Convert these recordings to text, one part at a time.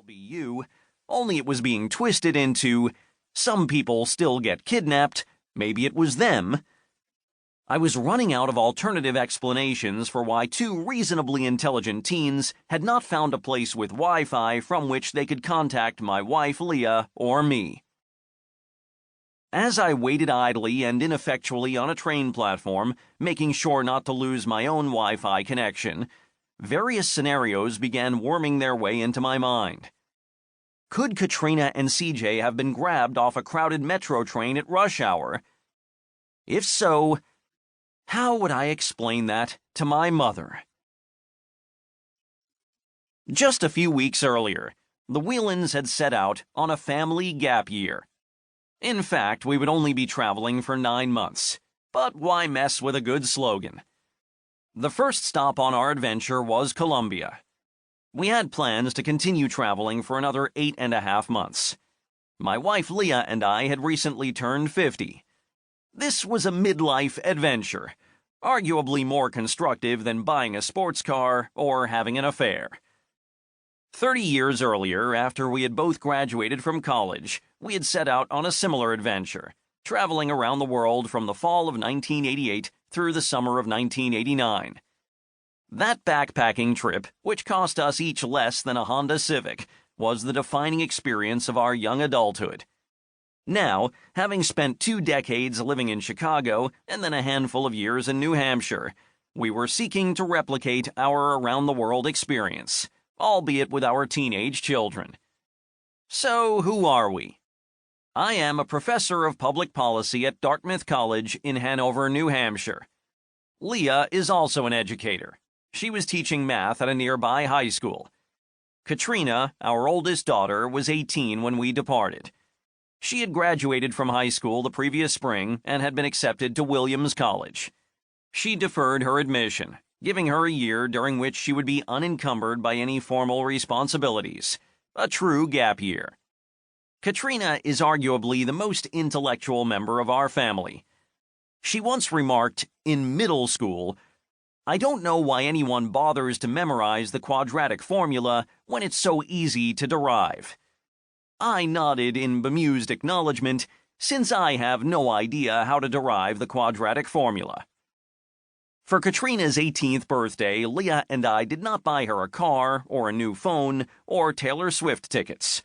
be you, only it was being twisted into, some people still get kidnapped, maybe it was them. I was running out of alternative explanations for why two reasonably intelligent teens had not found a place with Wi-Fi from which they could contact my wife Leah or me. As I waited idly and ineffectually on a train platform, making sure not to lose my own Wi-Fi connection, various scenarios began worming their way into my mind. Could Katrina and CJ have been grabbed off a crowded metro train at rush hour? If so, how would I explain that to my mother? Just a few weeks earlier, the Wheelans had set out on a family gap year. In fact, we would only be traveling for 9 months, but why mess with a good slogan? The first stop on our adventure was Colombia. We had plans to continue traveling for another 8.5 months. My wife Leah and I had recently turned 50. This was a midlife adventure, arguably more constructive than buying a sports car or having an affair. 30 years earlier, after we had both graduated from college, we had set out on a similar adventure, traveling around the world from the fall of 1988 through the summer of 1989. That backpacking trip, which cost us each less than a Honda Civic, was the defining experience of our young adulthood. Now, having spent 2 decades living in Chicago and then a handful of years in New Hampshire, we were seeking to replicate our around-the-world experience, albeit with our teenage children. So, who are we? I am a professor of public policy at Dartmouth College in Hanover, New Hampshire. Leah is also an educator. She was teaching math at a nearby high school. Katrina, our oldest daughter, was 18 when we departed. She had graduated from high school the previous spring and had been accepted to Williams College. She deferred her admission, giving her a year during which she would be unencumbered by any formal responsibilities, a true gap year. Katrina is arguably the most intellectual member of our family. She once remarked, in middle school, "I don't know why anyone bothers to memorize the quadratic formula when it's so easy to derive." I nodded in bemused acknowledgement, since I have no idea how to derive the quadratic formula. For Katrina's 18th birthday, Leah and I did not buy her a car, or a new phone, or Taylor Swift tickets.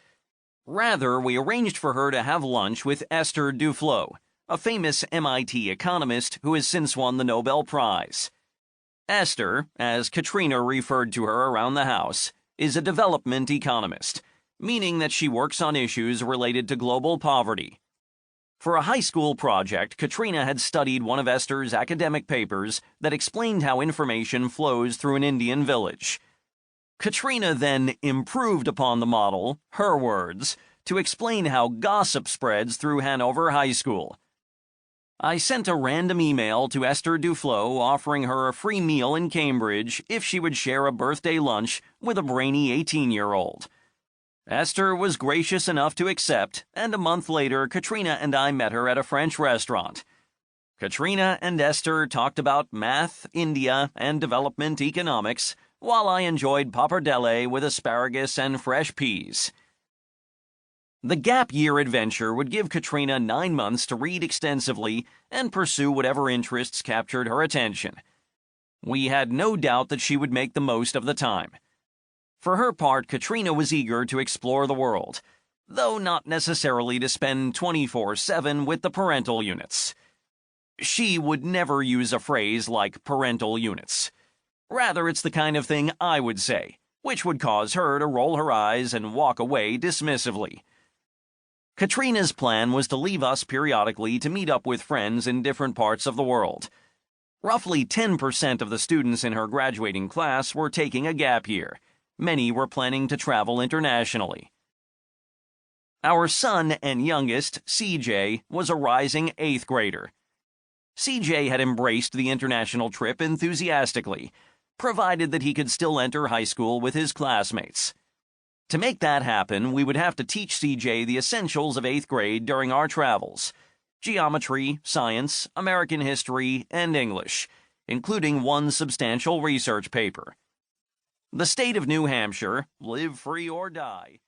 Rather, we arranged for her to have lunch with Esther Duflo, a famous MIT economist who has since won the Nobel Prize. Esther, as Katrina referred to her around the house, is a development economist, meaning that she works on issues related to global poverty. For a high school project, Katrina had studied one of Esther's academic papers that explained how information flows through an Indian village. Katrina then improved upon the model, her words, to explain how gossip spreads through Hanover High School. I sent a random email to Esther Duflo offering her a free meal in Cambridge if she would share a birthday lunch with a brainy 18-year-old. Esther was gracious enough to accept, and a month later, Katrina and I met her at a French restaurant. Katrina and Esther talked about math, India, and development economics, while I enjoyed pappardelle with asparagus and fresh peas. The gap year adventure would give Katrina 9 months to read extensively and pursue whatever interests captured her attention. We had no doubt that she would make the most of the time. For her part, Katrina was eager to explore the world, though not necessarily to spend 24/7 with the parental units. She would never use a phrase like parental units. Rather, it's the kind of thing I would say, which would cause her to roll her eyes and walk away dismissively. Katrina's plan was to leave us periodically to meet up with friends in different parts of the world. Roughly 10% of the students in her graduating class were taking a gap year. Many were planning to travel internationally. Our son and youngest, CJ, was a rising 8th grader. CJ had embraced the international trip enthusiastically, provided that he could still enter high school with his classmates. To make that happen, we would have to teach CJ the essentials of 8th grade during our travels: geometry, science, American history, and English, including one substantial research paper. The state of New Hampshire, live free or die,